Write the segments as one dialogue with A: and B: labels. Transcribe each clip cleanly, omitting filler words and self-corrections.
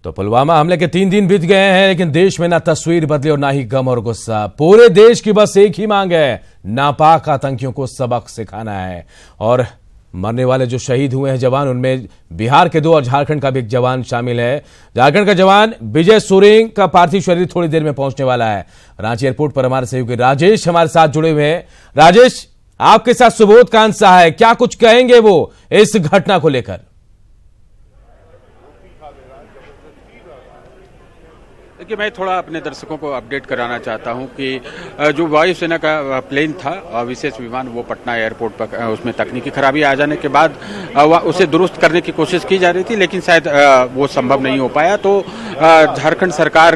A: तो पुलवामा हमले के 3 दिन बीत गए हैं, लेकिन देश में ना तस्वीर बदली और ना ही गम और गुस्सा। पूरे देश की बस एक ही मांग है, नापाक आतंकियों को सबक सिखाना है। और मरने वाले जो शहीद हुए हैं जवान, उनमें बिहार के 2 और झारखंड का भी एक जवान शामिल है। झारखंड का जवान विजय सोरेंग का पार्थिव शरीर थोड़ी देर में पहुंचने वाला है। रांची एयरपोर्ट पर हमारे सहयोगी राजेश हमारे साथ जुड़े हुए हैं। राजेश, आपके साथ सुबोध कांत शाह है, क्या कुछ कहेंगे वो इस घटना को लेकर?
B: देखिए, मैं थोड़ा अपने दर्शकों को अपडेट कराना चाहता हूं कि जो वायुसेना का प्लेन था, विशेष विमान, वो पटना एयरपोर्ट पर उसमें तकनीकी खराबी आ जाने के बाद उसे दुरुस्त करने की कोशिश की जा रही थी, लेकिन शायद वो संभव नहीं हो पाया। तो झारखंड सरकार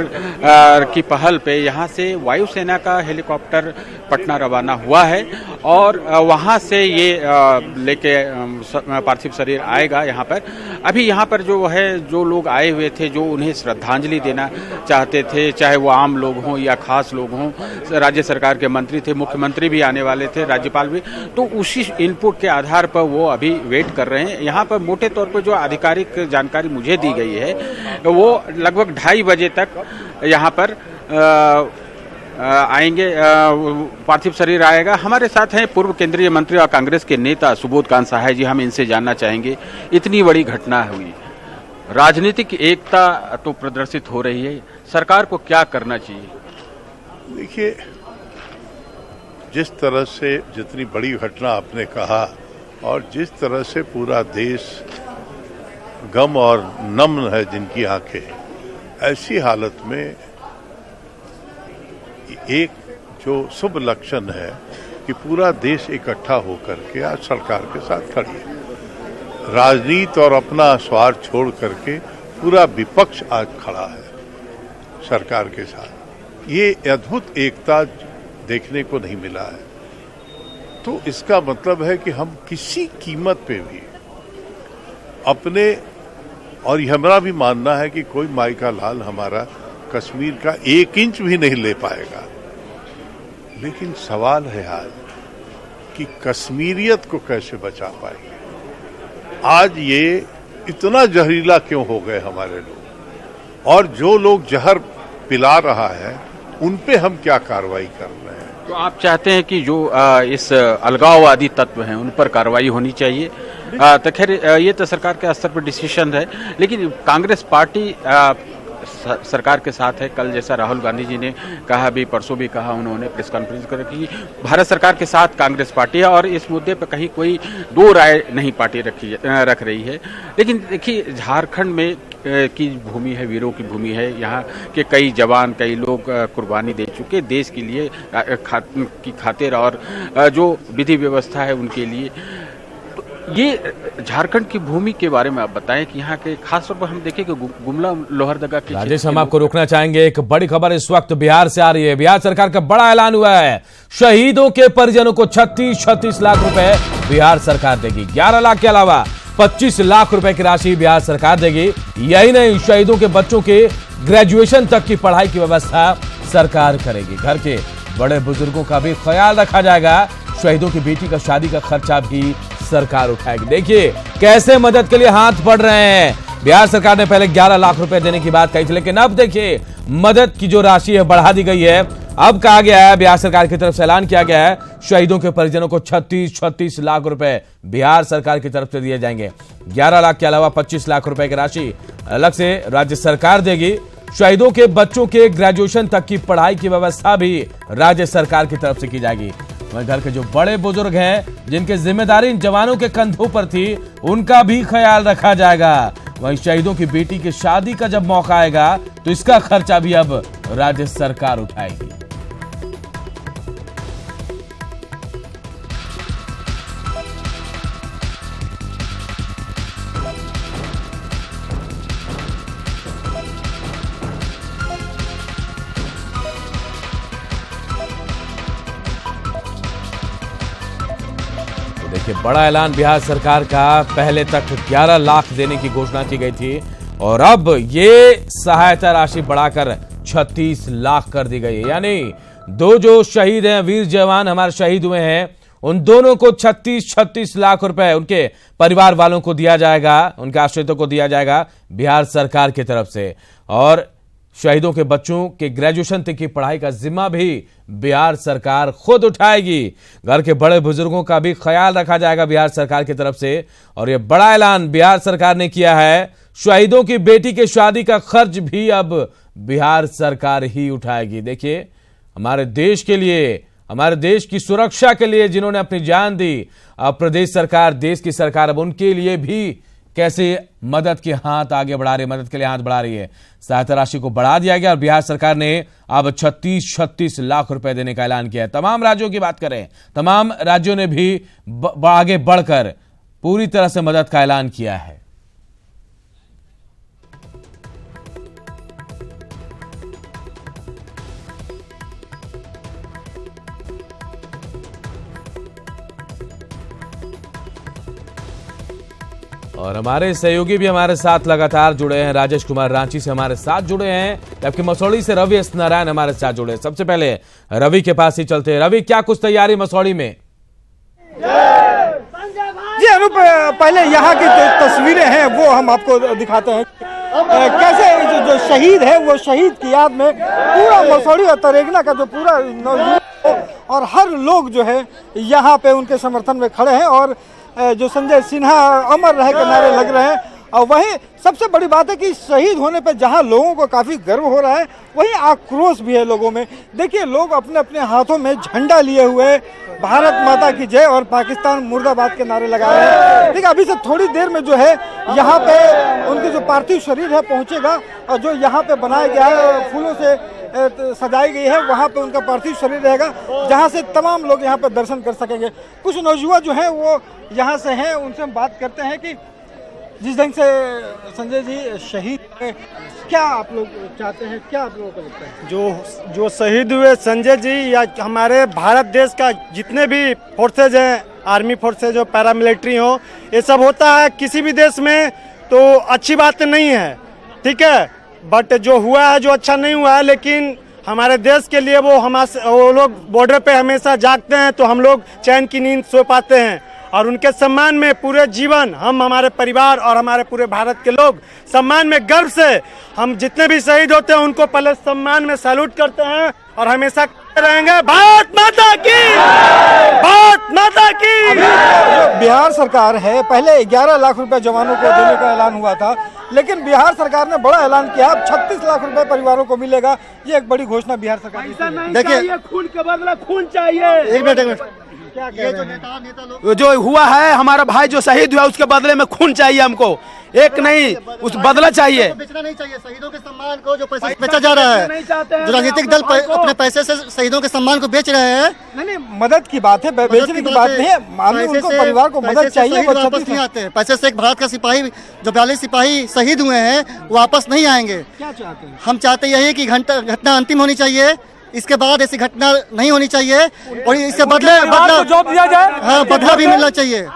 B: की पहल पे यहां से वायुसेना का हेलीकॉप्टर पटना रवाना हुआ है और वहां से ये लेके पार्थिव शरीर आएगा यहाँ पर। अभी यहाँ पर जो है, जो लोग आए हुए थे, जो उन्हें श्रद्धांजलि देना चाहते थे, चाहे वो आम लोग हों या खास लोग हों, राज्य सरकार के मंत्री थे, मुख्यमंत्री भी आने वाले थे, राज्यपाल भी, तो उसी इनपुट के आधार पर वो अभी वेट कर रहे हैं। यहाँ पर मोटे तौर पर जो आधिकारिक जानकारी मुझे दी गई है, वो लगभग 2:30 बजे तक यहाँ पर आएंगे, पार्थिव शरीर आएगा। हमारे साथ हैं पूर्व केंद्रीय मंत्री और कांग्रेस के नेता सुबोध कांत शाह जी। हम इनसे जानना चाहेंगे, इतनी बड़ी घटना हुई, राजनीतिक एकता तो प्रदर्शित हो रही है, सरकार को क्या करना चाहिए?
C: देखिए, जिस तरह से जितनी बड़ी घटना आपने कहा और जिस तरह से पूरा देश गम और नम्न है जिनकी आंखें, ऐसी हालत में एक जो शुभ लक्षण है कि पूरा देश इकट्ठा होकर के आज सरकार के साथ खड़ी है। राजनीति और अपना स्वार्थ छोड़ करके पूरा विपक्ष आज खड़ा है सरकार के साथ। ये अद्भुत एकता देखने को नहीं मिला है। तो इसका मतलब है कि हम किसी कीमत पे भी अपने, और हमारा भी मानना है कि कोई माई का लाल हमारा कश्मीर का 1 इंच भी नहीं ले पाएगा, लेकिन सवाल है आज कि कश्मीरियत को कैसे बचा पाएंगे। आज ये इतना जहरीला क्यों हो गए हमारे लोग, और जो लोग जहर पिला रहा है उन पे हम क्या कार्रवाई कर रहे हैं?
B: तो आप चाहते हैं कि जो इस अलगाववादी तत्व हैं उन पर कार्रवाई होनी चाहिए। तो खैर, ये तो सरकार के स्तर पर डिसीजन है, लेकिन कांग्रेस पार्टी सरकार के साथ है। कल जैसा राहुल गांधी जी ने कहा, भी परसों भी कहा उन्होंने प्रेस कॉन्फ्रेंस कर कि भारत सरकार के साथ कांग्रेस पार्टी है और इस मुद्दे पर कहीं कोई 2 राय नहीं पार्टी रख रही है। लेकिन देखिए, झारखंड में की भूमि है, वीरों की भूमि है। यहाँ के कई जवान, कई लोग कुर्बानी दे चुके देश के लिए की खातिर और जो विधि व्यवस्था है उनके लिए। ये झारखंड की भूमि के बारे में आप बताएं कि यहाँ के खासतौर पर हम देखें कि गुमला लोहरदगा के
A: राजेश, हम आपको रोकना चाहेंगे। एक बड़ी खबर इस वक्त बिहार से आ रही है। बिहार सरकार का बड़ा ऐलान हुआ है, शहीदों के परिजनों को 36 लाख रुपए बिहार सरकार देगी। 11 लाख के अलावा 25 लाख रुपए की राशि बिहार सरकार देगी। यही नहीं, शहीदों के बच्चों के ग्रेजुएशन तक की पढ़ाई की व्यवस्था सरकार करेगी। घर के बड़े बुजुर्गों का भी ख्याल रखा जाएगा। शहीदों की बेटी का शादी का खर्चा भी सरकार उठाएगी। देखिए कैसे मदद के लिए हाथ बढ़ रहे हैं। बिहार सरकार ने पहले 11 लाख रुपए देने की बात कही थी, लेकिन अब देखिए मदद की जो राशि है बढ़ा दी गई है। अब कहा गया है, बिहार सरकार की तरफ से ऐलान किया गया है, शहीदों के परिजनों को 36 लाख रुपए बिहार सरकार की तरफ से दिए जाएंगे। 11 लाख के अलावा 25 लाख रुपए की राशि अलग से राज्य सरकार देगी। शहीदों के बच्चों के ग्रेजुएशन तक की पढ़ाई की व्यवस्था भी राज्य सरकार की तरफ से की जाएगी। वहीं घर के जो बड़े बुजुर्ग हैं, जिनकी जिम्मेदारी इन जवानों के कंधों पर थी, उनका भी ख्याल रखा जाएगा। वहीं शहीदों की बेटी की शादी का जब मौका आएगा तो इसका खर्चा भी अब राज्य सरकार उठाएगी। देखिए, बड़ा ऐलान बिहार सरकार का। पहले तक 11 लाख देने की घोषणा की गई थी और अब ये सहायता राशि बढ़ाकर 36 लाख कर दी गई है। यानी 2 जो शहीद हैं, वीर जवान हमारे शहीद हुए हैं, उन दोनों को 36 लाख रुपए उनके परिवार वालों को दिया जाएगा, उनके आश्रितों को दिया जाएगा बिहार सरकार की तरफ से। और शहीदों के बच्चों के ग्रेजुएशन तक की पढ़ाई का जिम्मा भी बिहार सरकार खुद उठाएगी। घर के बड़े बुजुर्गों का भी ख्याल रखा जाएगा बिहार सरकार की तरफ से। और यह बड़ा ऐलान बिहार सरकार ने किया है, शहीदों की बेटी के शादी का खर्च भी अब बिहार सरकार ही उठाएगी। देखिए, हमारे देश के लिए, हमारे देश की सुरक्षा के लिए जिन्होंने अपनी जान दी, अब प्रदेश सरकार, देश की सरकार अब उनके लिए भी कैसे मदद के हाथ आगे बढ़ा रही है, मदद के लिए हाथ बढ़ा रही है। सहायता राशि को बढ़ा दिया गया और बिहार सरकार ने अब 36 लाख रुपए देने का ऐलान किया है। तमाम राज्यों की बात करें, तमाम राज्यों ने भी आगे बढ़कर पूरी तरह से मदद का ऐलान किया है। और हमारे सहयोगी भी हमारे साथ लगातार जुड़े हैं। राजेश कुमार रांची से हमारे साथ जुड़े हैं, जबकि मसौड़ी से रवि एस नारायण हमारे साथ जुड़े हैं। सबसे पहले रवि के पास ही चलते हैं। रवि, क्या कुछ तैयारी मसौड़ी में?
D: जी अनूप, पहले यहाँ की जो तस्वीरें हैं वो हम आपको दिखाते हैं। कैसे जो शहीद है वो शहीद की याद में पूरा मसौड़ी और तरेगना का जो पूरा और हर लोग जो है यहाँ पे उनके समर्थन में खड़े हैं और जो संजय सिन्हा अमर रहे के नारे लग रहे हैं। और वहीं सबसे बड़ी बात है कि शहीद होने पर जहां लोगों को काफी गर्व हो रहा है, वहीं आक्रोश भी है लोगों में। देखिए, लोग अपने अपने हाथों में झंडा लिए हुए भारत माता की जय और पाकिस्तान मुर्दाबाद के नारे लगा रहे हैं। देखिए, अभी से थोड़ी देर में जो है यहाँ पे उनके जो पार्थिव शरीर है पहुंचेगा और जो यहाँ पे बनाया गया है, फूलों से सजाई गई है, वहाँ पे उनका पार्थिव शरीर रहेगा, जहाँ से तमाम लोग यहाँ पे दर्शन कर सकेंगे। कुछ नौजुवान जो हैं वो यहाँ से हैं, उनसे हम बात करते हैं कि जिस ढंग से संजय जी शहीद हुए, क्या आप लोग चाहते हैं, क्या आप लोगों को लगता है?
E: जो शहीद हुए संजय जी या हमारे भारत देश का जितने भी फोर्सेज हैं, आर्मी फोर्सेज हो, पैरामिलिट्री हो, ये सब होता है किसी भी देश में तो अच्छी बात नहीं है, ठीक है। बट जो हुआ है, जो अच्छा नहीं हुआ है, लेकिन हमारे देश के लिए वो लोग बॉर्डर पे हमेशा जागते हैं, तो हम लोग चैन की नींद सो पाते हैं। और उनके सम्मान में पूरे जीवन हम, हमारे परिवार और हमारे पूरे भारत के लोग सम्मान में, गर्व से हम जितने भी शहीद होते हैं उनको पहले सम्मान में सैल्यूट करते हैं और हमेशा रहेंगे। भारत माता की, भारत माता की।
D: जो बिहार सरकार है, पहले 11 लाख रुपए जवानों को देने का ऐलान हुआ था, लेकिन बिहार सरकार ने बड़ा ऐलान किया, अब 36 लाख रुपए परिवारों को मिलेगा। ये एक बड़ी घोषणा बिहार सरकार की।
E: देखिए,
D: खून के बदला खून चाहिए।
E: एक मिनट,
D: क्या
E: ये जो नेता जो हुआ है, हमारा भाई जो शहीद हुआ उसके बदले में खून चाहिए हमको, एक नहीं, उस बदला चाहिए।
F: बेचना नहीं चाहिए शहीदों के सम्मान को, जो पैसे बेचा जा रहा है, जो राजनीतिक दल अपने पैसे से शहीदों के सम्मान को बेच रहे हैं।
D: नहीं, मदद की बात है, बेचने की बात नहीं है। उनको परिवार को मदद चाहिए, वो
F: वापस नहीं आते हैं। पैसे से एक भारत का सिपाही, जो 42 सिपाही शहीद हुए हैं, वापस नहीं आएंगे।
D: क्या चाहते हैं?
F: हम चाहते यही कि घटना अंतिम होनी चाहिए, इसके बाद ऐसी घटना नहीं होनी चाहिए और इसके बदला
D: जॉब दिया जाए।
F: हाँ, बदला भी मिलना चाहिए।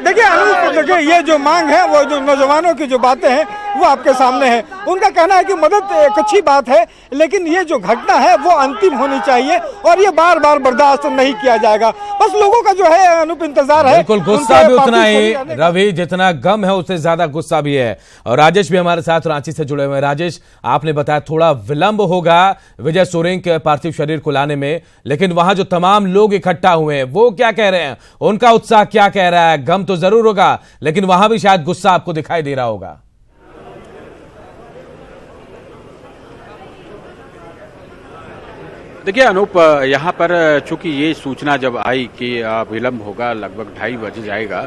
D: देखिए, ये जो मांग है, वो जो नौजवानों की जो बातें हैं वो आपके सामने है। उनका कहना है कि मदद एक अच्छी बात है, लेकिन ये जो घटना है वो अंतिम होनी चाहिए और ये बार बार बर्दाश्त नहीं किया जाएगा। बस लोगों का जो है अनूप इंतजार है।
A: बिल्कुल, गुस्सा भी उतना ही रवि, जितना गम है उससे ज्यादा गुस्सा भी है। और राजेश भी हमारे साथ रांची से जुड़े हुए हैं। राजेश, आपने बताया थोड़ा विलंब होगा विजय सोरेन के पार्थिव शरीर को लाने में, लेकिन वहां जो तमाम लोग इकट्ठा हुए हैं वो क्या कह रहे हैं, उनका उत्साह क्या कह रहा है? गम तो जरूर होगा, लेकिन वहां भी शायद गुस्सा आपको दिखाई दे रहा होगा।
B: देखिए अनूप, यहाँ पर चूंकि ये सूचना जब आई कि विलंब होगा, लगभग 2:30 बज जाएगा,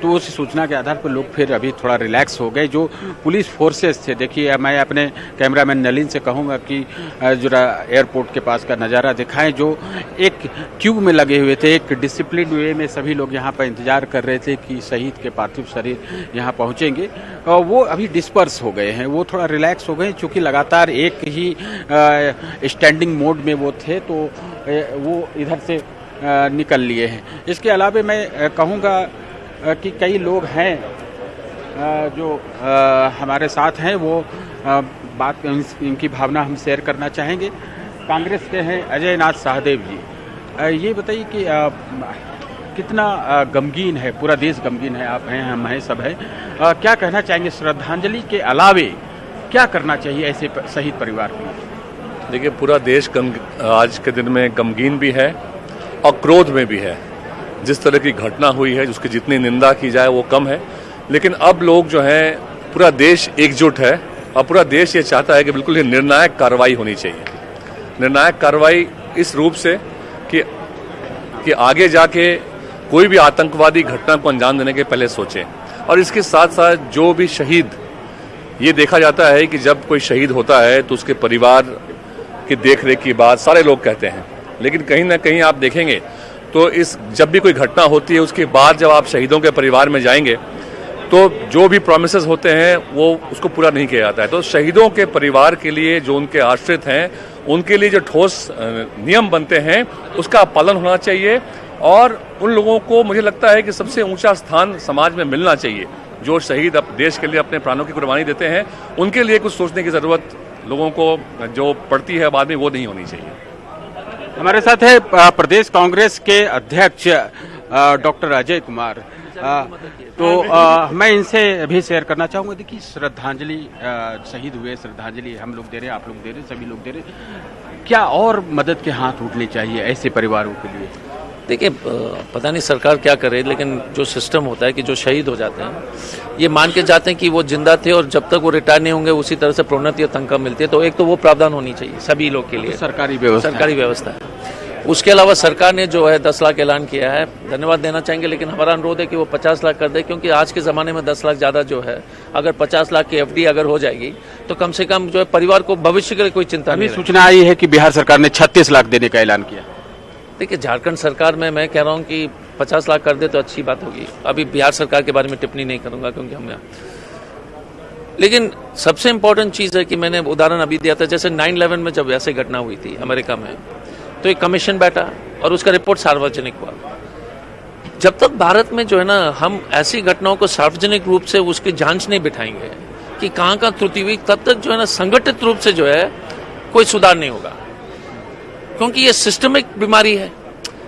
B: तो उस सूचना के आधार पर लोग फिर अभी थोड़ा रिलैक्स हो गए। जो पुलिस फोर्सेस थे, देखिए मैं अपने कैमरामैन नलिन से कहूँगा कि जरा एयरपोर्ट के पास का नज़ारा दिखाएं। जो एक क्यू में लगे हुए थे, एक डिसिप्लिन वे में सभी लोग यहाँ पर इंतजार कर रहे थे कि शहीद के पार्थिव शरीर यहाँ पहुँचेंगे, और वो अभी डिस्पर्स हो गए हैं, वो थोड़ा रिलैक्स हो गए, चूँकि लगातार एक ही स्टैंडिंग मोड में वो थे, तो वो इधर से निकल लिए हैं। इसके अलावा मैं कहूँगा कि कई लोग हैं जो हमारे साथ हैं, वो बात इनकी भावना हम शेयर करना चाहेंगे। कांग्रेस के हैं अजय नाथ सहदेव जी। ये बताइए कि कितना गमगीन है, पूरा देश गमगीन है, आप हैं, हम हैं, सब है। क्या कहना चाहेंगे श्रद्धांजलि के अलावे क्या करना चाहिए ऐसे शहीद परिवार के लिए?
G: देखिए, पूरा देश आज के दिन में गमगीन भी है और क्रोध में भी है। जिस तरह की घटना हुई है, उसकी जितनी निंदा की जाए वो कम है, लेकिन अब लोग जो हैं, पूरा देश एकजुट है और पूरा देश ये चाहता है कि बिल्कुल ये निर्णायक कार्रवाई होनी चाहिए। निर्णायक कार्रवाई इस रूप से कि आगे जाके कोई भी आतंकवादी घटना को अंजाम देने के पहले सोचें। और इसके साथ साथ जो भी शहीद, ये देखा जाता है कि जब कोई शहीद होता है तो उसके परिवार की देखरेख की बात सारे लोग कहते हैं, लेकिन कहीं ना कहीं आप देखेंगे तो जब भी कोई घटना होती है उसके बाद जब आप शहीदों के परिवार में जाएंगे तो जो भी प्रॉमिसेस होते हैं वो उसको पूरा नहीं किया जाता है। तो शहीदों के परिवार के लिए, जो उनके आश्रित हैं, उनके लिए जो ठोस नियम बनते हैं उसका पालन होना चाहिए और उन लोगों को मुझे लगता है कि सबसे ऊंचा स्थान समाज में मिलना चाहिए। जो शहीद देश के लिए अपने प्राणों की कुर्बानी देते हैं, उनके लिए कुछ सोचने की ज़रूरत लोगों को जो पड़ती है बाद में, वो नहीं होनी चाहिए।
B: हमारे साथ है प्रदेश कांग्रेस के अध्यक्ष डॉक्टर अजय कुमार। मैं इनसे भी शेयर करना चाहूँगा। देखिए, श्रद्धांजलि शहीद हुए, श्रद्धांजलि हम लोग दे रहे हैं, आप लोग दे रहे हैं, सभी लोग दे रहे हैं। क्या और मदद के हाथ उठने चाहिए ऐसे परिवारों के लिए?
H: देखिए, पता नहीं सरकार क्या करे, लेकिन जो सिस्टम होता है कि जो शहीद हो जाते हैं, ये मान के जाते हैं कि वो जिंदा थे और जब तक वो रिटायर नहीं होंगे उसी तरह से प्रोन्नति या तनख्वाह मिलती है। तो एक तो वो प्रावधान होनी चाहिए सभी लोग के लिए,
B: सरकारी व्यवस्था है।
H: उसके अलावा सरकार ने जो है 10 लाख ऐलान किया है, धन्यवाद देना चाहेंगे, लेकिन हमारा अनुरोध है कि वो 50 लाख कर दे, क्योंकि आज के ज़माने में 10 लाख ज़्यादा जो है, अगर 50 लाख की एफडी अगर हो जाएगी तो कम से कम जो है परिवार को भविष्य के लिए कोई चिंता नहीं।
B: सूचना आई है कि बिहार सरकार ने 36 लाख देने का ऐलान किया।
H: देखिए, झारखंड सरकार में मैं कह रहा हूँ कि 50 लाख कर दे तो अच्छी बात होगी। अभी बिहार सरकार के बारे में टिप्पणी नहीं करूँगा क्योंकि हम, लेकिन सबसे इम्पोर्टेंट चीज़ है कि मैंने उदाहरण अभी दिया था, जैसे 9/11 में जब वैसे घटना हुई थी अमेरिका में, तो एक कमीशन बैठा और उसका रिपोर्ट सार्वजनिक हुआ। जब तक भारत में जो है ना, हम ऐसी घटनाओं को सार्वजनिक रूप से उसकी जांच नहीं बिठाएंगे कि कहाँ कहाँ त्रुटि हुई, तब तक जो है ना संगठित रूप से जो है कोई सुधार नहीं होगा, क्योंकि ये सिस्टमिक बीमारी है।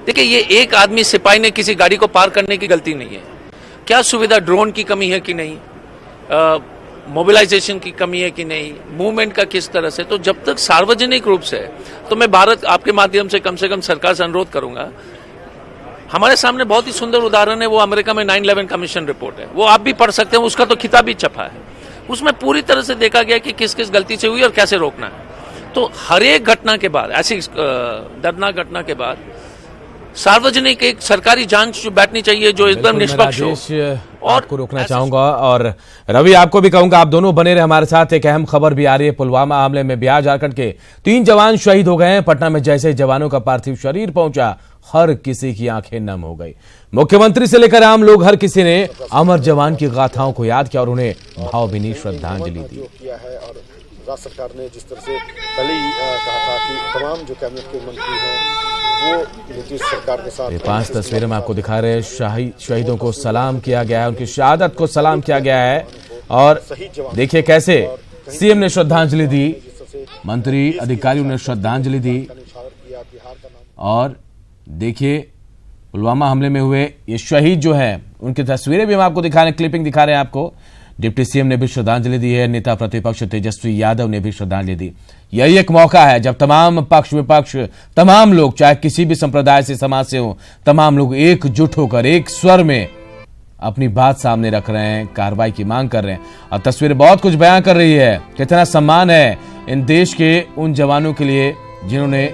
H: देखिए, ये एक आदमी सिपाही ने किसी गाड़ी को पार करने की गलती नहीं है। क्या सुविधा, ड्रोन की कमी है कि नहीं, मोबिलाइजेशन की कमी है कि नहीं, मूवमेंट का किस तरह से, तो जब तक सार्वजनिक रूप से, तो मैं भारत आपके माध्यम से कम सरकार से अनुरोध करूंगा। हमारे सामने बहुत ही सुंदर उदाहरण है, वो अमेरिका में 9/11 कमीशन रिपोर्ट है, वो आप भी पढ़ सकते हैं, उसका तो खिताब भी छपा है। उसमें पूरी तरह से देखा गया कि किस किस गलती से हुई और कैसे रोकना है। तो हर एक घटना के बाद, ऐसी दर्दनाक घटना के बाद सार्वजनिक एक सरकारी जांच जो बैठनी चाहिए, जो एकदम निष्पक्ष हो।
A: और आपको रोकना चाहूंगा, और रवि आपको भी कहूंगा, आप दोनों बने रहे हमारे साथ। एक अहम खबर भी आ रही है, पुलवामा हमले में बिहार झारखंड के 3 जवान शहीद हो गए हैं। पटना में जैसे ही जवानों का पार्थिव शरीर पहुंचा, हर किसी की आंखें नम हो गई। मुख्यमंत्री से लेकर आम लोग, हर किसी ने अमर जवान की गाथाओं को याद किया और उन्हें भावभीनी श्रद्धांजलि दी।
I: राज्य सरकार ने जिस तरह से पहले ही कहा था कि तमाम जो कैबिनेट के मंत्री हैं वो नीतीश सरकार के साथ।
A: 5 तस्वीरें में आपको दिखा रहे हैं, शहीदों को सलाम किया गया है, उनकी शहादत को सलाम किया गया है। और देखिए कैसे सीएम ने श्रद्धांजलि दी, मंत्री अधिकारियों ने श्रद्धांजलि दी। और देखिए, पुलवामा हमले में हुए ये शहीद जो है, उनकी तस्वीरें भी हम आपको दिखा रहे हैं, क्लिपिंग दिखा रहे हैं आपको। डिप्टी सीएम ने भी श्रद्धांजलि दी है, नेता प्रतिपक्ष तेजस्वी यादव ने भी श्रद्धांजलि दी। यही एक मौका है जब तमाम पक्ष विपक्ष, तमाम लोग, चाहे किसी भी संप्रदाय से, समाज से हो, तमाम लोग एकजुट होकर एक स्वर में अपनी बात सामने रख रहे हैं, कार्रवाई की मांग कर रहे हैं। और तस्वीरें बहुत कुछ बयां कर रही है, कितना सम्मान है इन देश के उन जवानों के लिए जिन्होंने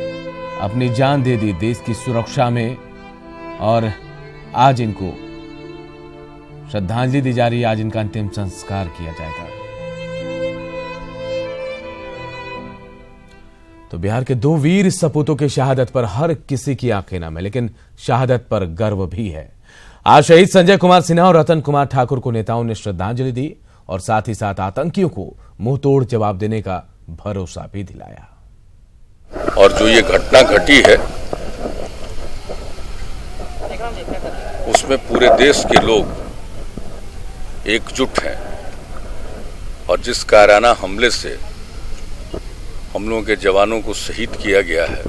A: अपनी जान दे दी देश की सुरक्षा में। और आज इनको श्रद्धांजलि दी जा रही है, आज इनका अंतिम संस्कार किया जाएगा। तो बिहार के 2 वीर सपूतों की शहादत पर हर किसी की आंखें नम है, लेकिन शहादत पर गर्व भी है। आज शहीद संजय कुमार सिन्हा और रतन कुमार ठाकुर को नेताओं ने श्रद्धांजलि दी और साथ ही साथ आतंकियों को मुंहतोड़ जवाब देने का भरोसा भी दिलाया।
J: और जो ये घटना घटी है उसमें पूरे देश के लोग एकजुट हैं और जिस कायराना हमले से हम लोगों के जवानों को शहीद किया गया है,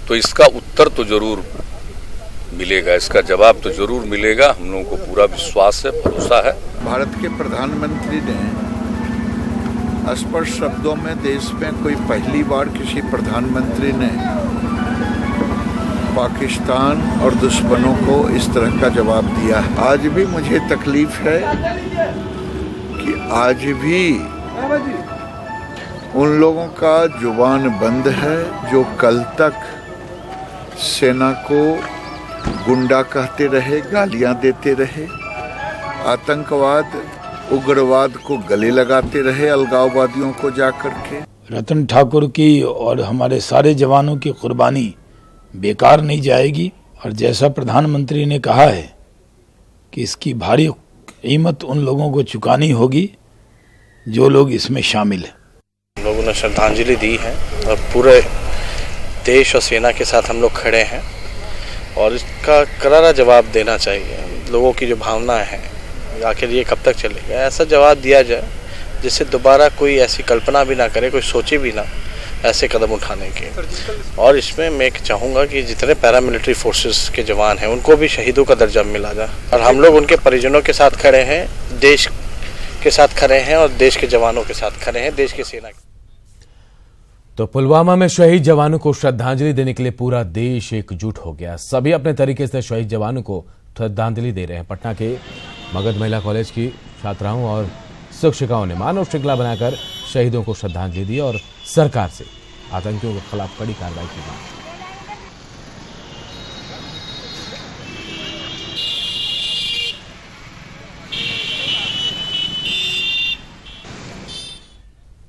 J: तो इसका उत्तर तो जरूर मिलेगा, इसका जवाब तो जरूर मिलेगा। हम लोगों को पूरा विश्वास है, भरोसा है।
C: भारत के प्रधानमंत्री ने स्पष्ट शब्दों में देश में कोई पहली बार किसी प्रधानमंत्री ने पाकिस्तान और दुश्मनों को इस तरह का जवाब दिया है। आज भी मुझे तकलीफ है कि आज भी उन लोगों का जुबान बंद है जो कल तक सेना को गुंडा कहते रहे, गालियां देते रहे, आतंकवाद उग्रवाद को गले लगाते रहे, अलगाववादियों को जाकर के।
K: रतन ठाकुर की और हमारे सारे जवानों की कुर्बानी बेकार नहीं जाएगी और जैसा प्रधानमंत्री ने कहा है कि इसकी भारी कीमत उन लोगों को चुकानी होगी जो लोग इसमें शामिल हैं।
E: लोगों ने श्रद्धांजलि दी है और पूरे देश और सेना के साथ हम लोग खड़े हैं और इसका करारा जवाब देना चाहिए। लोगों की जो भावनाएं हैं आखिर ये कब तक चलेगा, ऐसा जवाब दिया जाए जिससे दोबारा कोई ऐसी कल्पना भी ना करे, कोई सोचे भी ना ऐसे कदम उठाने के। और इसमें मैं चाहूँगा कि जितने पैरामिलिट्री फोर्सेस के जवान हैं उनको भी शहीदों का दर्जा मिला जाए और हम लोग उनके परिजनों के साथ खड़े हैं, देश के साथ खड़े हैं और देश के जवानों के साथ खड़े हैं, देश की सेना।
A: तो पुलवामा में शहीद जवानों को श्रद्धांजलि देने के लिए पूरा देश एकजुट हो गया। सभी अपने तरीके से शहीद जवानों को श्रद्धांजलि दे रहे हैं। पटना के मगध महिला कॉलेज की छात्राओं और शिक्षिकाओं ने मानव श्रृंखला बनाकर शहीदों को श्रद्धांजलि दी और सरकार से आतंकियों के खिलाफ कड़ी कार्रवाई की मांग।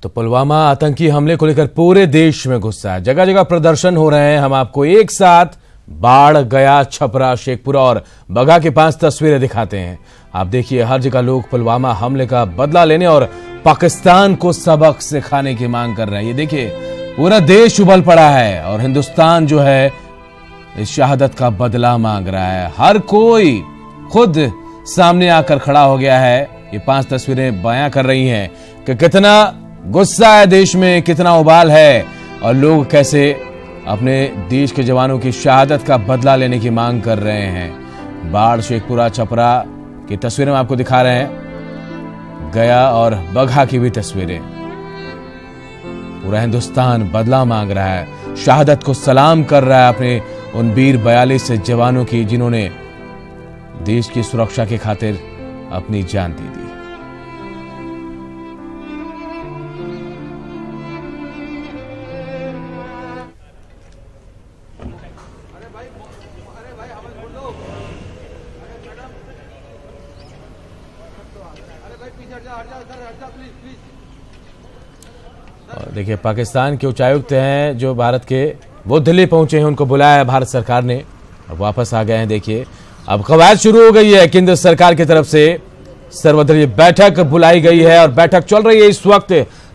A: तो पुलवामा आतंकी हमले को लेकर पूरे देश में गुस्सा है, जगह जगह प्रदर्शन हो रहे हैं। हम आपको एक साथ बाढ़, गया, छपरा, शेखपुरा और बगहा की 5 तस्वीरें दिखाते हैं। आप देखिए, हर जगह लोग पुलवामा हमले का बदला लेने और पाकिस्तान को सबक सिखाने की मांग कर रहे हैं। ये देखिए, पूरा देश उबल पड़ा है और हिंदुस्तान जो है इस शहादत का बदला मांग रहा है। हर कोई खुद सामने आकर खड़ा हो गया है। ये 5 तस्वीरें बयां कर रही हैं कि कितना गुस्सा है देश में, कितना उबाल है और लोग कैसे अपने देश के जवानों की शहादत का बदला लेने की मांग कर रहे हैं। बाढ़, शेखपुरा, छपरा की तस्वीरें हम आपको दिखा रहे हैं, गया और बगहा की भी तस्वीरें। पूरा हिंदुस्तान बदला मांग रहा है, शहादत को सलाम कर रहा है अपने उन वीर 42 जवानों की जिन्होंने देश की सुरक्षा की खातिर अपनी जान दे दी। देखिए, पाकिस्तान के उच्चायुक्त हैं जो भारत के, वो दिल्ली पहुंचे हैं, उनको बुलाया है भारत सरकार ने और वापस आ गए हैं। देखिए, अब कवायद शुरू हो गई है। केंद्र सरकार की तरफ से सर्वदलीय बैठक बुलाई गई है और बैठक चल रही है इस वक्त।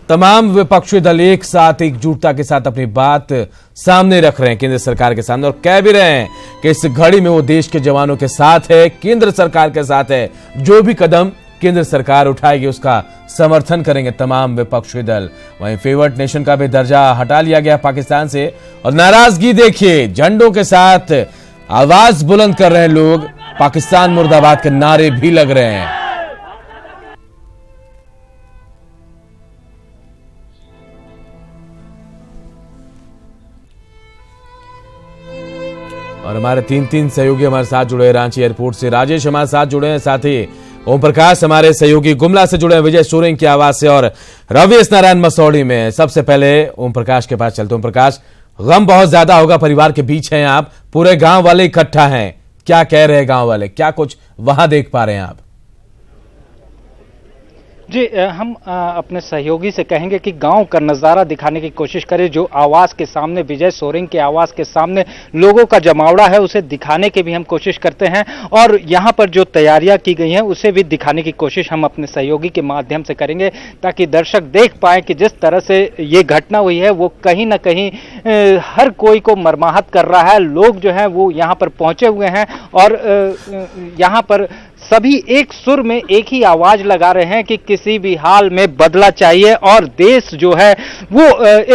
A: तमाम विपक्षी दल एक साथ एकजुटता के साथ अपनी बात सामने रख रहे हैं केंद्र सरकार के सामने और कह भी रहे हैं कि इस घड़ी में वो देश के जवानों के साथ है, केंद्र सरकार के साथ है। जो भी कदम केंद्र सरकार उठाएगी उसका समर्थन करेंगे तमाम विपक्षी दल। वहीं फेवर्ड नेशन का भी दर्जा हटा लिया गया पाकिस्तान से और नाराजगी देखिए, झंडों के साथ आवाज बुलंद कर रहे हैं लोग, पाकिस्तान मुर्दाबाद के नारे भी लग रहे हैं। और हमारे 3 सहयोगी हमारे साथ जुड़े हैं रांची एयरपोर्ट से। राजेश हमारे साथ जुड़े हैं, साथ ही ओम प्रकाश हमारे सहयोगी गुमला से जुड़े हैं विजय सोरेन की आवाज से और रवि नारायण मसौड़ी में। सबसे पहले ओम प्रकाश के पास चलते। ओम प्रकाश, गम बहुत ज्यादा होगा, परिवार के बीच हैं आप, पूरे गांव वाले इकट्ठा हैं, क्या कह रहे हैं गांव वाले, क्या कुछ वहां देख पा रहे हैं आप?
L: जी, हम अपने सहयोगी से कहेंगे कि गांव का नज़ारा दिखाने की कोशिश करें। जो आवास के सामने, विजय सोरेन के आवास के सामने लोगों का जमावड़ा है, उसे दिखाने की भी हम कोशिश करते हैं और यहां पर जो तैयारियां की गई हैं उसे भी दिखाने की कोशिश हम अपने सहयोगी के माध्यम से करेंगे ताकि दर्शक देख पाएं कि जिस तरह से ये घटना हुई है वो कहीं ना कहीं हर कोई को मर्माहत कर रहा है। लोग जो हैं वो यहाँ पर पहुंचे हुए हैं और यहाँ पर सभी एक सुर में एक ही आवाज लगा रहे हैं कि किसी भी हाल में बदला चाहिए और देश जो है वो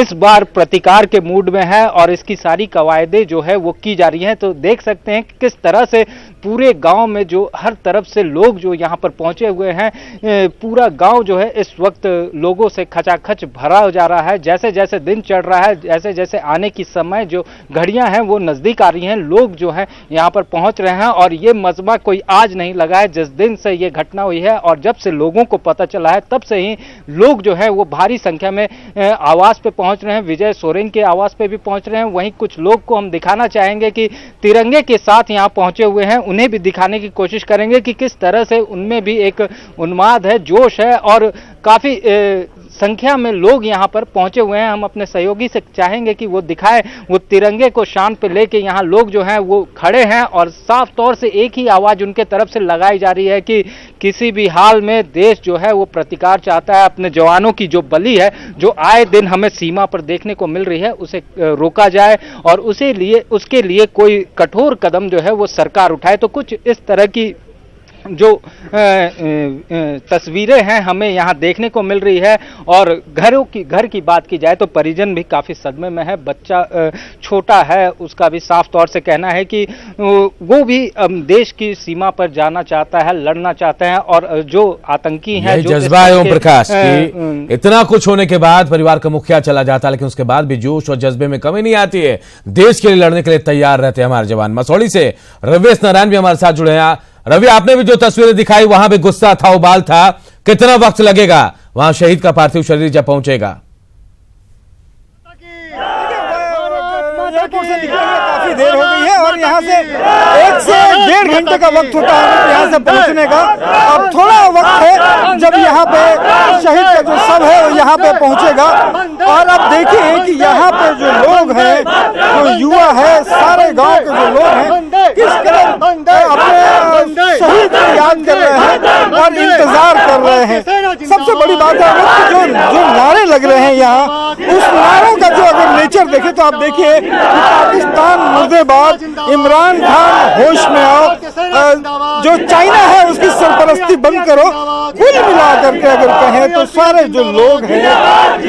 L: इस बार प्रतिकार के मूड में है और इसकी सारी कवायदें जो है वो की जा रही हैं। तो देख सकते हैं कि किस तरह से पूरे गांव में जो हर तरफ से लोग जो यहाँ पर पहुंचे हुए हैं, पूरा गांव जो है इस वक्त लोगों से खचाखच भरा जा रहा है। जैसे जैसे दिन चढ़ रहा है, जैसे जैसे आने की समय जो घड़ियां हैं वो नजदीक आ रही हैं, लोग जो है यहाँ पर पहुंच रहे हैं। और ये मजमा कोई आज नहीं लगा है, जिस दिन से ये घटना हुई है और जब से लोगों को पता चला है तब से ही लोग जो है वो भारी संख्या में आवास पे पहुंच रहे हैं। विजय सोरेन के आवास पे भी पहुंच रहे हैं। वहीं कुछ लोग को हम दिखाना चाहेंगे कि तिरंगे के साथ यहाँ पहुंचे हुए हैं, उन्हें भी दिखाने की कोशिश करेंगे कि किस तरह से उनमें भी एक उन्माद है, जोश है और काफी संख्या में लोग यहाँ पर पहुंचे हुए हैं। हम अपने सहयोगी से चाहेंगे कि वो दिखाए, वो तिरंगे को शान पे लेके यहाँ लोग जो हैं वो खड़े हैं और साफ तौर से एक ही आवाज उनके तरफ से लगाई जा रही है कि किसी भी हाल में देश जो है वो प्रतिकार चाहता है। अपने जवानों की जो बलि है, जो आए दिन हमें सीमा पर देखने को मिल रही है, उसे रोका जाए और उसके लिए कोई कठोर कदम जो है वो सरकार उठाए। तो कुछ इस तरह की जो तस्वीरें हैं हमें यहाँ देखने को मिल रही है। और घर की बात की जाए तो परिजन भी काफी सदमे में है। बच्चा छोटा है, उसका भी साफ तौर से कहना है कि वो भी देश की सीमा पर जाना चाहता है, लड़ना चाहता है। और जो आतंकी हैं, जो
A: जज्बा है ओम प्रकाश की इतना कुछ होने के बाद परिवार का मुखिया चला जाता है, लेकिन उसके बाद भी जोश और जज्बे में कमी नहीं आती है। देश के लिए लड़ने के लिए तैयार रहते हैं हमारे जवान। मसौड़ी से रवेश नारायण भी हमारे साथ जुड़े हैं। रवि, आपने भी जो तस्वीरें दिखाई वहां पे गुस्सा था, उबाल था, कितना वक्त लगेगा वहां शहीद का पार्थिव शरीर जब पहुंचेगा?
D: एयरपोर्ट से निकले काफी देर हो गई है और यहाँ से 1 से 1.5 घंटे का वक्त होता है यहाँ से पहुँचने का। अब थोड़ा वक्त है जब यहाँ पे शहीद का जो शव है वो यहाँ पे पहुँचेगा। और अब देखिए कि यहाँ पे जो लोग हैं, जो युवा है, सारे गांव के जो लोग हैं, किस तरह अपने शहीद को याद कर रहे हैं और इंतजार कर रहे हैं। सबसे बड़ी बात है जो नारे लग रहे हैं यहाँ, उस नारों का जो अगर नेचर देखे तो आप देखिए पाकिस्तान मुर्दाबाद, इमरान खान होश में आओ, जो चाइना है उसकी सरपरस्ती बंद करो। कुल मिला करके अगर कहें तो सारे जो लोग हैं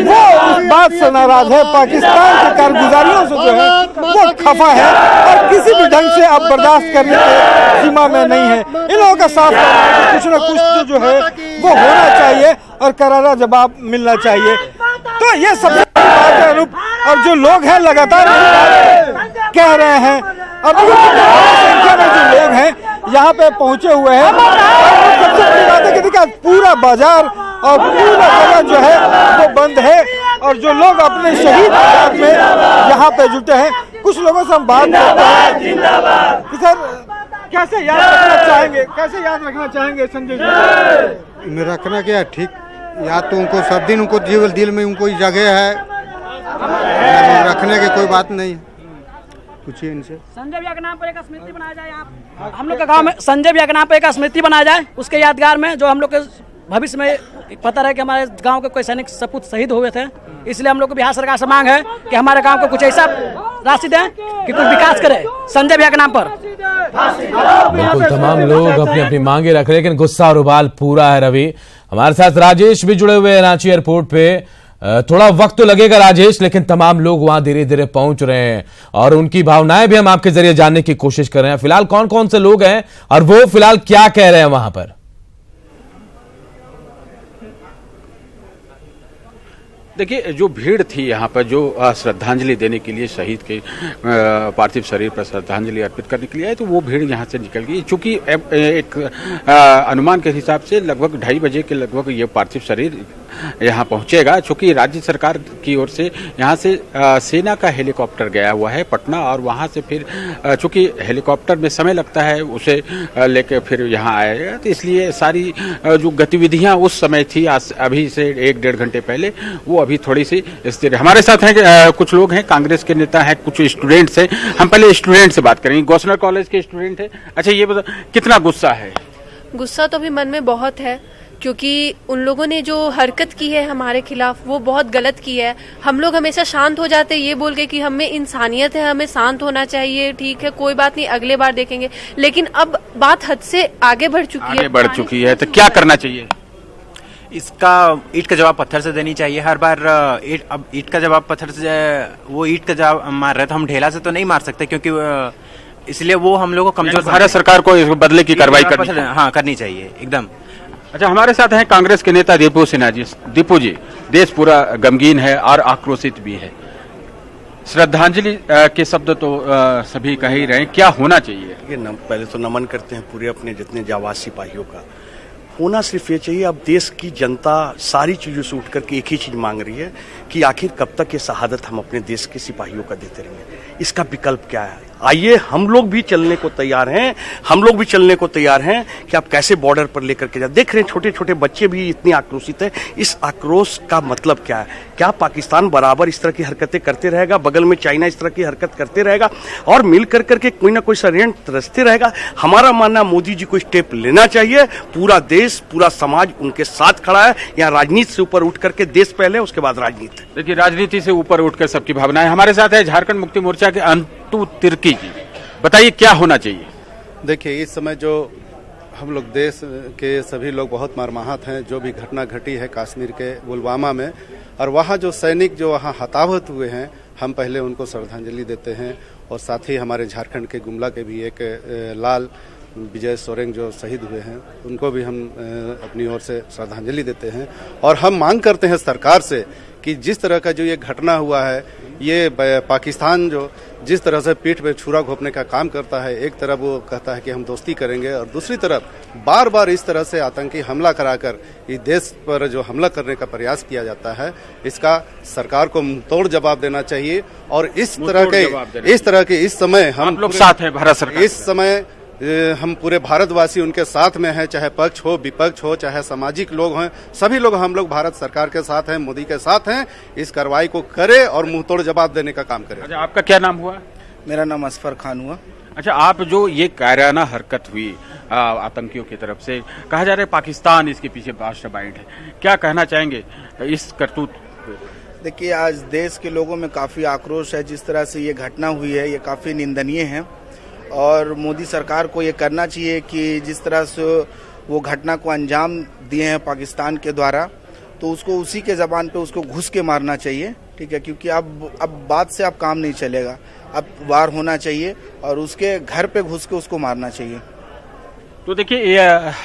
D: वो उस बात से नाराज है, पाकिस्तान की कारगुजारियों से जो है वो खफा है और किसी भी ढंग से अब बर्दाश्त करने की सीमा में नहीं है। इन लोगों का साफ कुछ न कुछ जो है वो होना चाहिए और करारा जवाब मिलना चाहिए। तो ये सब बात है रूप। और जो लोग हैं लगातार कह रहे हैं और संख्या में जो लोग हैं यहाँ पे पहुंचे हुए हैं। सबसे बड़ी बात है कि देखिए पूरा बाजार और पूरा जगह जो है वो बंद है और जो लोग अपने शहीद में यहाँ पे जुटे हैं, कुछ लोगों से हम बात करते हैं कि सर कैसे याद रखना चाहेंगे संजय जी?
M: रखना क्या ठीक, याद तो उनको सब दिन उनको जीवन दिल में उनको जगह है, रखने की कोई बात नहीं। पूछिए इनसे।
N: संजय भैया के नाम पर एक स्मृति बनाया जाए, हम लोग के गांव में संजय भैया के नाम पर एक स्मृति बनाया जाए, उसके यादगार में जो हम लोग के भविष्य में पता रहे कि हमारे गांव के कोई सैनिक सपूत शहीद हुए थे। इसलिए हम लोग को बिहार सरकार से मांग है कि हमारे गांव को कुछ ऐसा राशि दें कि कुछ विकास करे संजय भैया के नाम पर।
A: बिल्कुल तमाम लोग अपनी अपनी मांगे रख रहे हैं, लेकिन गुस्सा और उबाल पूरा है। रवि, हमारे साथ राजेश भी जुड़े हुए हैं रांची एयरपोर्ट पे। थोड़ा वक्त तो लगेगा राजेश, लेकिन तमाम लोग वहां धीरे धीरे पहुंच रहे हैं और उनकी भावनाएं भी हम आपके जरिए जानने की कोशिश कर रहे हैं। फिलहाल कौन कौन से लोग हैं और वो फिलहाल क्या कह रहे हैं वहां पर?
B: देखिए, जो भीड़ थी यहाँ पर जो श्रद्धांजलि देने के लिए शहीद के पार्थिव शरीर पर श्रद्धांजलि अर्पित करने के लिए आए, तो वो भीड़ यहाँ से निकल गई। चूंकि एक अनुमान के हिसाब से लगभग 2:30 बजे के लगभग ये पार्थिव शरीर यहाँ पहुँचेगा। चूंकि राज्य सरकार की ओर से यहाँ से सेना का हेलीकॉप्टर गया हुआ है पटना और वहाँ से फिर चूंकि हेलीकॉप्टर में समय लगता है उसे लेके फिर यहाँ आएगा, तो इसलिए सारी जो गतिविधियाँ उस समय थी अभी से 1-1.5 घंटे पहले वो अभी थोड़ी सी स्थिर है। हमारे साथ हैं कुछ लोग हैं, कांग्रेस के नेता हैं, कुछ स्टूडेंट्स हैं। हम पहले स्टूडेंट से बात करेंगे। गौसनर कॉलेज के स्टूडेंट हैं। अच्छा, ये बता कितना गुस्सा है?
O: गुस्सा तो भी मन में बहुत है, क्योंकि उन लोगों ने जो हरकत की है हमारे खिलाफ वो बहुत गलत की है। हम लोग हमेशा शांत हो जाते हैं ये बोल के कि हमें इंसानियत है, हमें शांत होना चाहिए, ठीक है कोई बात नहीं अगले बार देखेंगे, लेकिन अब बात हद से आगे बढ़ चुकी है।
B: तो क्या करना चाहिए?
P: इसका ईंट का जवाब पत्थर से देनी चाहिए। हर बार अब ईंट का जवाब पत्थर से, वो ईंट का जवाब मार रहे तो हम ढेला से तो नहीं मार सकते, क्योंकि इसलिए वो हम लोग को कमजोर।
B: भारत सरकार को इस बदले की कार्रवाई
P: करनी चाहिए एकदम।
B: अच्छा, हमारे साथ हैं कांग्रेस के नेता दीपू सिन्हा जी। दीपू जी, देश पूरा गमगीन है और आक्रोशित भी है। श्रद्धांजलि के शब्द तो सभी कह ही रहे हैं, क्या होना चाहिए?
Q: पहले तो नमन करते हैं पूरे अपने जितने जाबाज सिपाहियों का। होना सिर्फ ये चाहिए, अब देश की जनता सारी चीजों से उठ करके एक ही चीज मांग रही है कि आखिर कब तक ये शहादत हम अपने देश के सिपाहियों का देते रहेंगे, इसका विकल्प क्या है। आइए हम लोग भी चलने को तैयार हैं, कि आप कैसे बॉर्डर पर लेकर के देख रहे हैं छोटे छोटे बच्चे भी इतने आक्रोशित है। इस आक्रोश का मतलब क्या है? क्या पाकिस्तान बराबर इस तरह की हरकतें करते रहेगा, बगल में चाइना इस तरह की हरकत करते रहेगा और मिल कर करके कोई ना कोई षड्यंत्र रचते रहेगा? हमारा मानना मोदी जी को स्टेप लेना चाहिए। पूरा देश, पूरा समाज उनके साथ खड़ा है। यहाँ राजनीति से ऊपर उठ करके देश पहले, उसके बाद राजनीति।
B: देखिए, राजनीति से ऊपर उठकर सबकी भावनाएं। हमारे साथ है झारखंड मुक्ति मोर्चा के अंतु तिर्की जी। बताइए क्या होना चाहिए?
R: देखिए, इस समय जो हम लोग देश के सभी लोग बहुत मर्माहत हैं, जो भी घटना घटी है कश्मीर के पुलवामा में, और वहाँ जो सैनिक जो वहाँ हताहत हुए हैं, हम पहले उनको श्रद्धांजलि देते हैं। और साथ ही हमारे झारखंड के गुमला के भी एक लाल विजय सोरेंग जो शहीद हुए हैं, उनको भी हम अपनी ओर से श्रद्धांजलि देते हैं। और हम मांग करते हैं सरकार से कि जिस तरह का जो ये घटना हुआ है, ये पाकिस्तान जो जिस तरह से पीठ पे छुरा घोंपने का काम करता है, एक तरफ वो कहता है कि हम दोस्ती करेंगे और दूसरी तरफ बार बार इस तरह से आतंकी हमला कराकर इस देश पर जो हमला करने का प्रयास किया जाता है, इसका सरकार को मुंहतोड़ जवाब देना चाहिए। और इस तरह के इस समय हम
B: लोग साथ हैं, भारत सरकार
R: इस समय हम पूरे भारतवासी उनके साथ में हैं, चाहे पक्ष हो विपक्ष हो, चाहे सामाजिक लोग हों, सभी लोग हम लोग भारत सरकार के साथ हैं, मोदी के साथ हैं। इस कार्रवाई को करे और मुंहतोड़ जवाब देने का काम करें।
B: अच्छा, आपका क्या नाम हुआ?
S: मेरा नाम असफर खान हुआ।
B: अच्छा, आप जो ये कायराना हरकत हुई आतंकियों की तरफ से, कहा जा रहा है पाकिस्तान इसके पीछे मास्टरमाइंड है, क्या कहना चाहेंगे इस करतूत?
S: देखिए, आज देश के लोगों में काफी आक्रोश है। जिस तरह से ये घटना हुई है, ये काफी निंदनीय है और मोदी सरकार को ये करना चाहिए कि जिस तरह से वो घटना को अंजाम दिए हैं पाकिस्तान के द्वारा, तो उसको उसी के जबान पे उसको घुस के मारना चाहिए, ठीक है, क्योंकि अब बात से अब काम नहीं चलेगा। अब वार होना चाहिए और उसके घर पे घुस के उसको मारना चाहिए।
B: तो देखिए,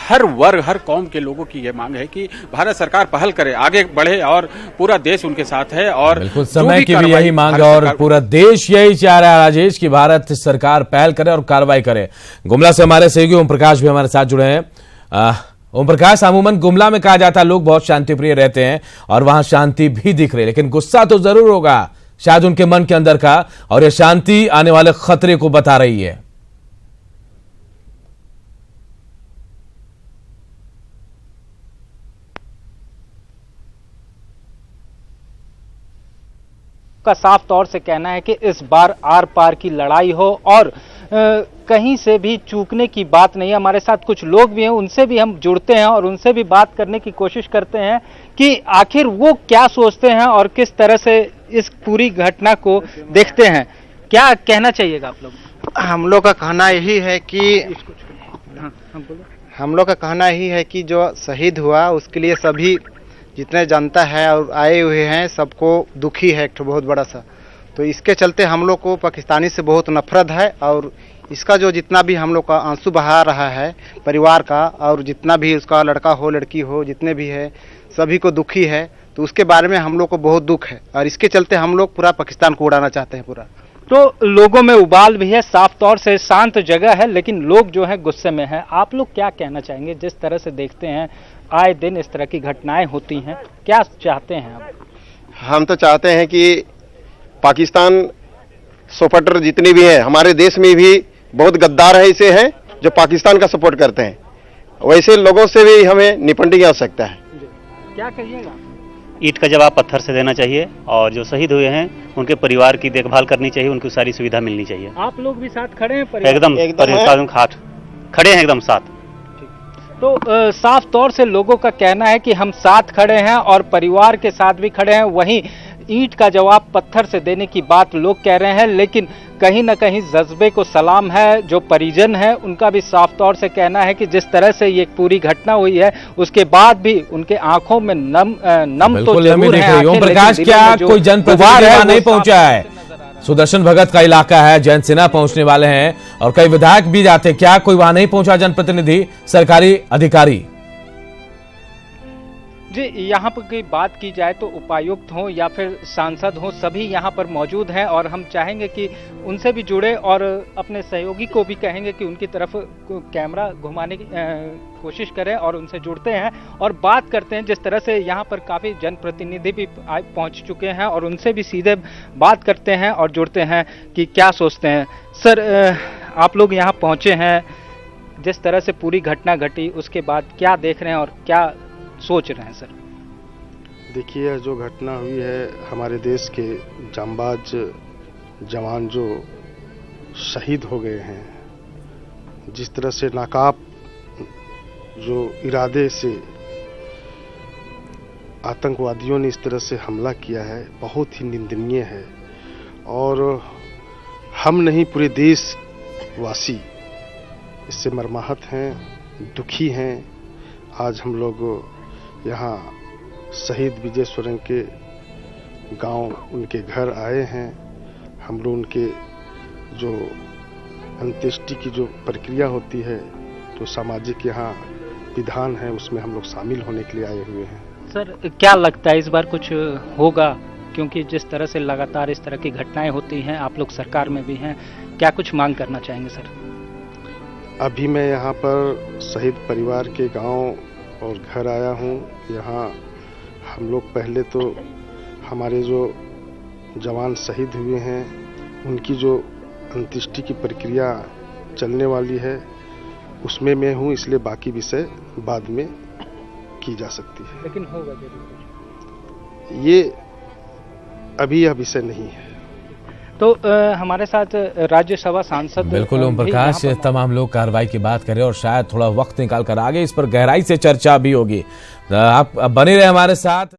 B: हर वर्ग, हर कौम के लोगों की यह मांग है कि भारत सरकार पहल करे, आगे बढ़े और पूरा देश उनके साथ है। और
A: बिल्कुल समय की भी यही मांग है और पूरा देश यही चाह रहा है राजेश की भारत सरकार पहल करे और कार्रवाई करे। गुमला से हमारे सहयोगी ओम प्रकाश भी हमारे साथ जुड़े हैं। ओम प्रकाश, अमूमन गुमला में कहा जाता है लोग बहुत शांतिप्रिय रहते हैं और वहां शांति भी दिख रही है, लेकिन गुस्सा तो जरूर होगा शायद उनके मन के अंदर का, और यह शांति आने वाले खतरे को बता रही है।
L: का साफ तौर से कहना है कि इस बार आर पार की लड़ाई हो और कहीं से भी चूकने की बात नहीं है। हमारे साथ कुछ लोग भी हैं, उनसे भी हम जुड़ते हैं और उनसे भी बात करने की कोशिश करते हैं कि आखिर वो क्या सोचते हैं और किस तरह से इस पूरी घटना को देखते हैं। क्या कहना चाहिएगा आप लोग?
T: हम लोग का कहना यही है कि जो शहीद हुआ उसके लिए सभी जितने जनता है और आए हुए हैं सबको दुखी है, एक बहुत बड़ा सा। तो इसके चलते हम लोग को पाकिस्तानी से बहुत नफरत है और इसका जो जितना भी हम लोग का आंसू बहा रहा है परिवार का, और जितना भी उसका लड़का हो लड़की हो जितने भी है सभी को दुखी है। तो उसके बारे में हम लोग को बहुत दुख है और इसके चलते हम लोग पूरा पाकिस्तान को उड़ाना चाहते हैं पूरा।
L: तो लोगों में उबाल भी है, साफ तौर से शांत जगह है, लेकिन लोग जो है गुस्से में है। आप लोग क्या कहना चाहेंगे? जिस तरह से देखते हैं आए दिन इस तरह की घटनाएं होती हैं, क्या चाहते हैं आप?
T: हम तो चाहते हैं कि पाकिस्तान सपोर्टर जितने भी हैं, हमारे देश में भी बहुत गद्दार है ऐसे हैं जो पाकिस्तान का सपोर्ट करते हैं, वैसे लोगों से भी हमें निपटने की आवश्यकता है।
L: क्या कहिएगा?
U: ईंट का जवाब पत्थर से देना चाहिए और जो शहीद हुए हैं उनके परिवार की देखभाल करनी चाहिए, उनको सारी सुविधा मिलनी चाहिए।
L: आप लोग भी साथ खड़े हैं?
U: एकदम खड़े हैं, एकदम साथ।
L: तो साफ तौर से लोगों का कहना है कि हम साथ खड़े हैं और परिवार के साथ भी खड़े हैं। वहीं ईंट का जवाब पत्थर से देने की बात लोग कह रहे हैं, लेकिन कहीं न कहीं जज्बे को सलाम है। जो परिजन है उनका भी साफ तौर से कहना है कि जिस तरह से ये पूरी घटना हुई है उसके बाद भी उनके आंखों में नम तो जरूर है।
A: ओम प्रकाश, क्या कोई जनप्रतिनिधि नहीं पहुंचा है? सुदर्शन भगत का इलाका है, जयंत सिन्हा पहुंचने वाले हैं और कई विधायक भी जाते, क्या कोई वहां नहीं पहुंचा जनप्रतिनिधि, सरकारी अधिकारी?
L: जी, यहाँ पर की बात की जाए तो उपायुक्त हो या फिर सांसद हो, सभी यहाँ पर मौजूद हैं और हम चाहेंगे कि उनसे भी जुड़े और अपने सहयोगी को भी कहेंगे कि उनकी तरफ कैमरा घुमाने की कोशिश करें और उनसे जुड़ते हैं और बात करते हैं। जिस तरह से यहाँ पर काफ़ी जनप्रतिनिधि भी पहुँच चुके हैं और उनसे भी सीधे बात करते हैं और जुड़ते हैं कि क्या सोचते हैं। सर, आप लोग यहाँ पहुँचे हैं, जिस तरह से पूरी घटना घटी उसके बाद क्या देख रहे हैं और क्या सोच रहे हैं? सर
R: देखिए, जो घटना हुई है, हमारे देश के जांबाज जवान जो शहीद हो गए हैं, जिस तरह से नाकाब जो इरादे से आतंकवादियों ने इस तरह से हमला किया है, बहुत ही निंदनीय है। और हम नहीं, पूरे देशवासी इससे मर्माहत हैं, दुखी हैं। आज हम लोग यहाँ शहीद विजय सोरेन के गांव, उनके घर आए हैं। हम लोग उनके जो अंत्येष्टि की जो प्रक्रिया होती है, तो सामाजिक यहाँ विधान है, उसमें हम लोग शामिल होने के लिए आए हुए हैं।
L: सर, क्या लगता है इस बार कुछ होगा? क्योंकि जिस तरह से लगातार इस तरह की घटनाएं होती हैं, आप लोग सरकार में भी हैं, क्या कुछ मांग करना चाहेंगे? सर,
R: अभी मैं यहाँ पर शहीद परिवार के गांव और घर आया हूँ। यहाँ हम लोग पहले तो हमारे जो जवान शहीद हुए हैं, उनकी जो अंत्येष्टि की प्रक्रिया चलने वाली है, उसमें मैं हूँ, इसलिए बाकी विषय बाद में की जा सकती है।
L: लेकिन होगा जरूर,
R: ये अभी यह विषय नहीं है।
L: तो हमारे साथ राज्यसभा सांसद
A: बिल्कुल ओम प्रकाश, तमाम लोग कार्रवाई की बात करें और शायद थोड़ा वक्त निकाल कर आगे इस पर गहराई से चर्चा भी होगी। आप बने रहे हमारे साथ।